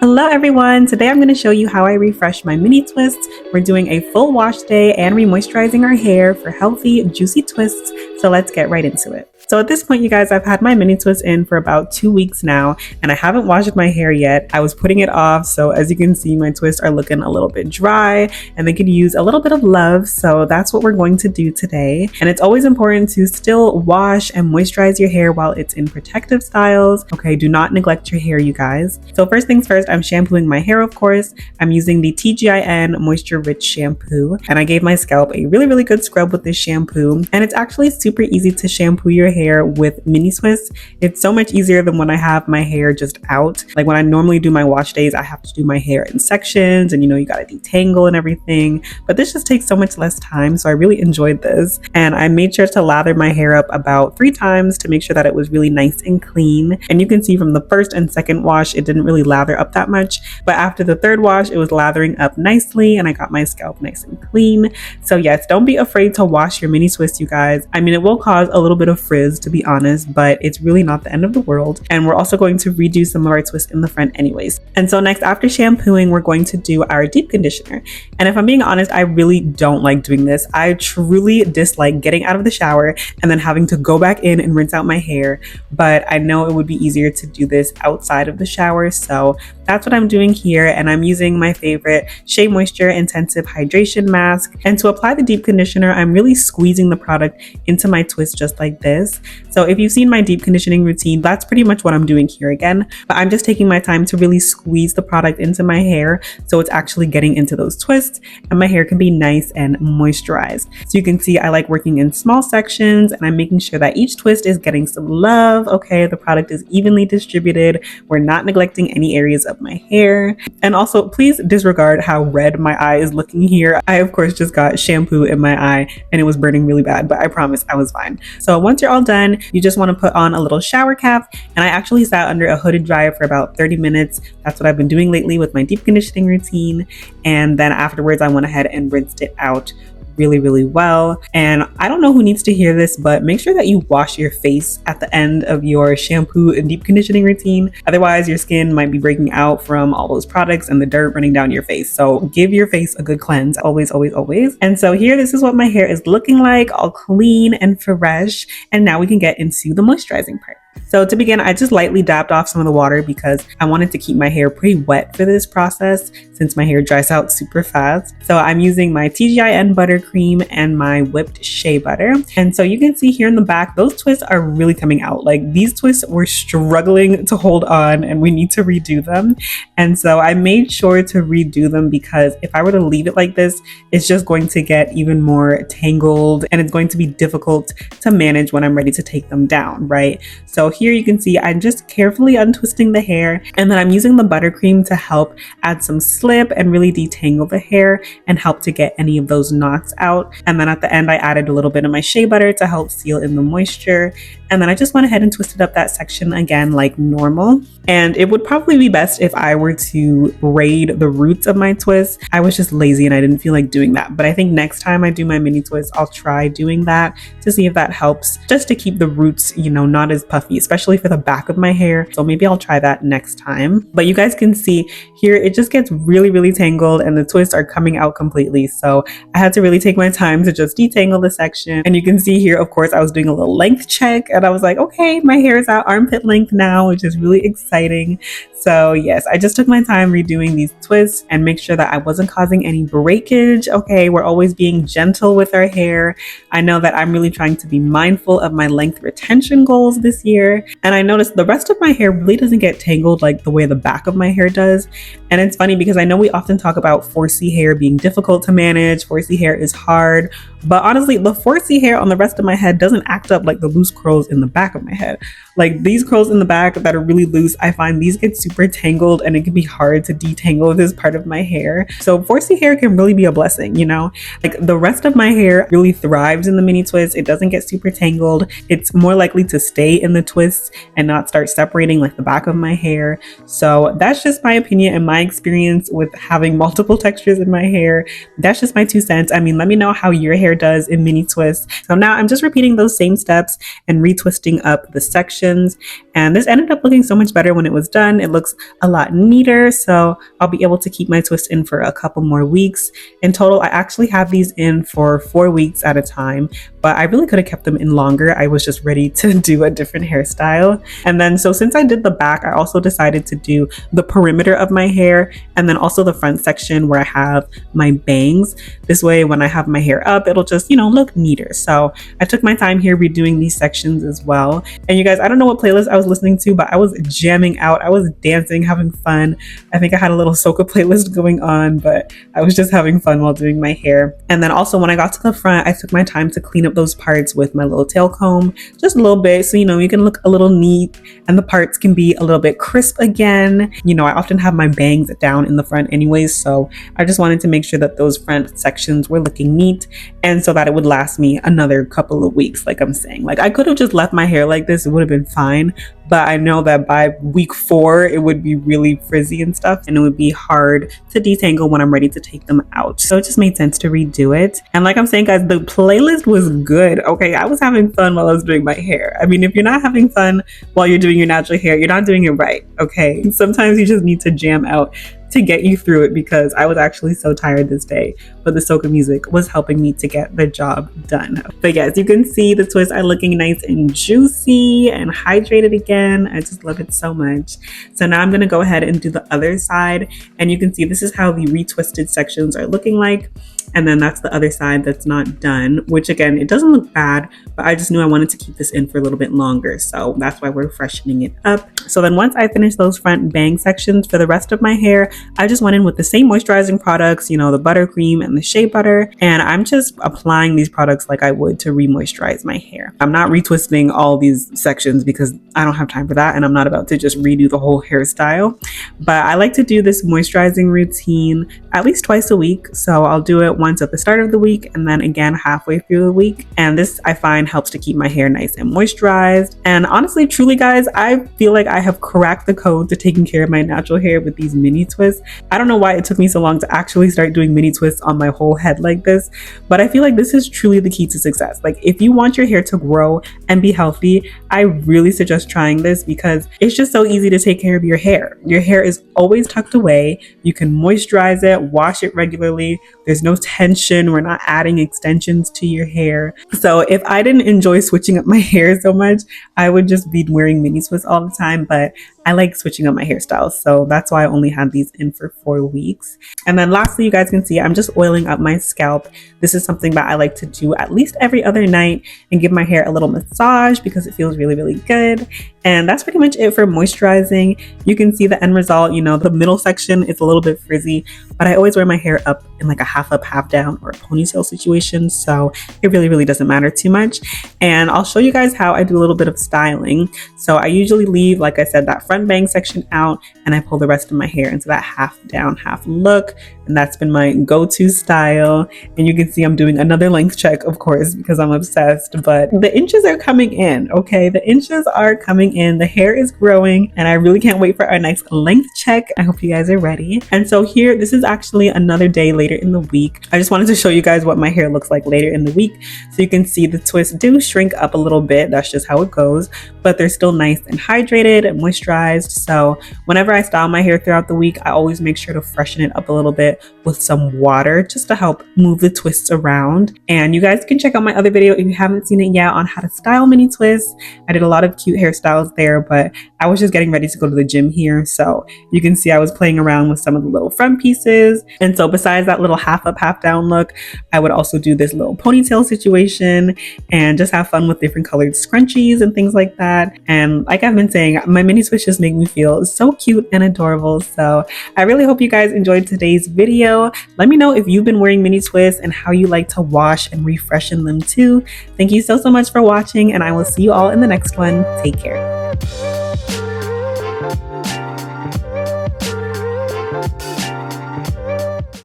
Hello everyone, today I'm going to show you how I refresh my mini twists. We're doing a full wash day and re-moisturizing our hair for healthy, juicy twists, so let's get right into it. So at this point, you guys, I've had my mini twist in for about 2 weeks now, and I haven't washed my hair yet. I was putting it off, so as you can see, my twists are looking a little bit dry, and they could use a little bit of love, so that's what we're going to do today. And it's always important to still wash and moisturize your hair while it's in protective styles. Okay, do not neglect your hair, you guys. So first things first, I'm shampooing my hair, of course. I'm using the TGIN Moisture Rich Shampoo, and I gave my scalp a really good scrub with this shampoo, and it's actually super easy to shampoo your hair with mini twists. It's so much easier than when I have my hair just out. Like when I normally do my wash days, I have to do my hair in sections and you gotta detangle and everything, but this just takes so much less time, so I really enjoyed this. And I made sure to lather my hair up about 3 times to make sure that it was really nice and clean. And you can see from the first and second wash, it didn't really lather up that much, but after the third wash, it was lathering up nicely and I got my scalp nice and clean. So yes, don't be afraid to wash your mini twist, you guys. I mean, it will cause a little bit of frizz, to be honest, but it's really not the end of the world. And we're also going to redo some of our twists in the front anyways. And so next, after shampooing, we're going to do our deep conditioner. And if I'm being honest, I really don't like doing this. I truly dislike getting out of the shower and then having to go back in and rinse out my hair. But I know it would be easier to do this outside of the shower. So that's what I'm doing here. And I'm using my favorite Shea Moisture Intensive Hydration Mask. And to apply the deep conditioner, I'm really squeezing the product into my twist just like this. So if you've seen my deep conditioning routine, that's pretty much what I'm doing here again. But I'm just taking my time to really squeeze the product into my hair so it's actually getting into those twists and my hair can be nice and moisturized. So you can see I like working in small sections and I'm making sure that each twist is getting some love. Okay, the product is evenly distributed. We're not neglecting any areas of my hair. And also, please disregard how red my eye is looking here. I, of course, just got shampoo in my eye and it was burning really bad, but I promise I was fine. So once you're all done, you just want to put on a little shower cap. And I actually sat under a hooded dryer for about 30 minutes. That's what I've been doing lately with my deep conditioning routine. And then afterwards, I went ahead and rinsed it out really well. And I don't know who needs to hear this, but make sure that you wash your face at the end of your shampoo and deep conditioning routine. Otherwise, your skin might be breaking out from all those products and the dirt running down your face. So give your face a good cleanse, always. And so here, this is what my hair is looking like, all clean and fresh. And now we can get into the moisturizing part. So to begin, I just lightly dabbed off some of the water because I wanted to keep my hair pretty wet for this process since my hair dries out super fast. So I'm using my TGIN buttercream and my whipped shea butter. And so you can see here in the back, those twists are really coming out. Like these twists were struggling to hold on and we need to redo them. And so I made sure to redo them because if I were to leave it like this, it's just going to get even more tangled and it's going to be difficult to manage when I'm ready to take them down, right? So here you can see I'm just carefully untwisting the hair and then I'm using the buttercream to help add some slip and really detangle the hair and help to get any of those knots out. And then at the end, I added a little bit of my shea butter to help seal in the moisture. And then I just went ahead and twisted up that section again like normal. And it would probably be best if I were to braid the roots of my twist. I was just lazy and I didn't feel like doing that. But I think next time I do my mini twist, I'll try doing that to see if that helps just to keep the roots, not as puffy, especially for the back of my hair. So maybe I'll try that next time. But you guys can see here, it just gets really tangled and the twists are coming out completely. So I had to really take my time to just detangle the section. And you can see here, of course, I was doing a little length check and I was like, okay, my hair is at armpit length now, which is really exciting. So yes, I just took my time redoing these twists and make sure that I wasn't causing any breakage. Okay, we're always being gentle with our hair. I know that I'm really trying to be mindful of my length retention goals this year. And I noticed the rest of my hair really doesn't get tangled like the way the back of my hair does. And it's funny because I know we often talk about 4C hair being difficult to manage. 4C hair is hard. But honestly, the 4C hair on the rest of my head doesn't act up like the loose curls in the back of my head. Like these curls in the back that are really loose, I find these get super tangled and it can be hard to detangle this part of my hair. So 4C hair can really be a blessing, Like the rest of my hair really thrives in the mini twist. It doesn't get super tangled. It's more likely to stay in the twists and not start separating like the back of my hair. So that's just my opinion and my experience with having multiple textures in my hair. That's just my 2 cents. I mean, let me know how your hair hair does in mini twists. So now I'm just repeating those same steps and retwisting up the sections. And this ended up looking so much better when it was done. It looks a lot neater. So I'll be able to keep my twist in for a couple more weeks. In total, I actually have these in for 4 weeks at a time, but I really could have kept them in longer. I was just ready to do a different hairstyle. And then, so since I did the back, I also decided to do the perimeter of my hair and then also the front section where I have my bangs. This way, when I have my hair up, it'll just, look neater. So I took my time here redoing these sections as well. And you guys, I don't know what playlist I was listening to, but I was jamming out. I was dancing, having fun. I think I had a little soca playlist going on, but I was just having fun while doing my hair. And then also when I got to the front, I took my time to clean up those parts with my little tail comb, just a little bit. So, you can look a little neat and the parts can be a little bit crisp again. I often have my bangs down in the front anyways. So I just wanted to make sure that those front sections were looking neat and so that it would last me another couple of weeks. Like I'm saying, like I could have just left my hair like this. It would have been fine. But I know that by week 4, it would be really frizzy and stuff, and it would be hard to detangle when I'm ready to take them out. So it just made sense to redo it. And like I'm saying, guys, the playlist was good. Okay, I was having fun while I was doing my hair. I mean, if you're not having fun while you're doing your natural hair, you're not doing it right. Okay, sometimes you just need to jam out to get you through it, because I was actually so tired this day, but the soca music was helping me to get the job done. But yes, you can see the twists are looking nice and juicy and hydrated again. I just love it so much. So now I'm going to go ahead and do the other side, and you can see this is how the retwisted sections are looking like. And then that's the other side that's not done, which again, it doesn't look bad, but I just knew I wanted to keep this in for a little bit longer. So that's why we're freshening it up. So then once I finish those front bang sections, for the rest of my hair, I just went in with the same moisturizing products, the buttercream and the shea butter. And I'm just applying these products like I would to re-moisturize my hair. I'm not retwisting all these sections because I don't have time for that. And I'm not about to just redo the whole hairstyle. But I like to do this moisturizing routine at least twice a week. So I'll do it once at the start of the week and then again halfway through the week. And this I find helps to keep my hair nice and moisturized. And honestly, truly guys, I feel like I have cracked the code to taking care of my natural hair with these mini twists. I don't know why it took me so long to actually start doing mini twists on my whole head like this, but I feel like this is truly the key to success. Like if you want your hair to grow and be healthy, I really suggest trying this because it's just so easy to take care of your hair. Your hair is always tucked away. You can moisturize it, wash it regularly. There's no tension. We're not adding extensions to your hair. So if I didn't enjoy switching up my hair so much, I would just be wearing mini twists all the time, but I like switching up my hairstyles. So that's why I only had these in for 4 weeks. And then lastly, you guys can see I'm just oiling up my scalp. This is something that I like to do at least every other night and give my hair a little massage because it feels really, really good. And that's pretty much it for moisturizing. You can see the end result, the middle section is a little bit frizzy, but I always wear my hair up in like a half up, half down or a ponytail situation. So it really, really doesn't matter too much. And I'll show you guys how I do a little bit of styling. So I usually leave, like I said, that front bang section out and I pull the rest of my hair into that half down, half look. And that's been my go-to style. And you can see I'm doing another length check, of course, because I'm obsessed, but the inches are coming in, okay? The inches are coming in, the hair is growing, and I really can't wait for our next length check. I hope you guys are ready. And so here, this is actually another day later in the week. I just wanted to show you guys what my hair looks like later in the week. So you can see the twists do shrink up a little bit. That's just how it goes, but they're still nice and hydrated and moisturized. So whenever I style my hair throughout the week, I always make sure to freshen it up a little bit with some water just to help move the twists around. And you guys can check out my other video if you haven't seen it yet on how to style mini twists. I did a lot of cute hairstyles there, but I was just getting ready to go to the gym here. So you can see I was playing around with some of the little front pieces. And so besides that little half up, half down look, I would also do this little ponytail situation and just have fun with different colored scrunchies and things like that. And like I've been saying, my mini twists just make me feel so cute and adorable. So I really hope you guys enjoyed today's video. Let me know if you've been wearing mini twists and how you like to wash and refreshen them too. Thank you so much for watching, and I will see you all in the next one. Take care.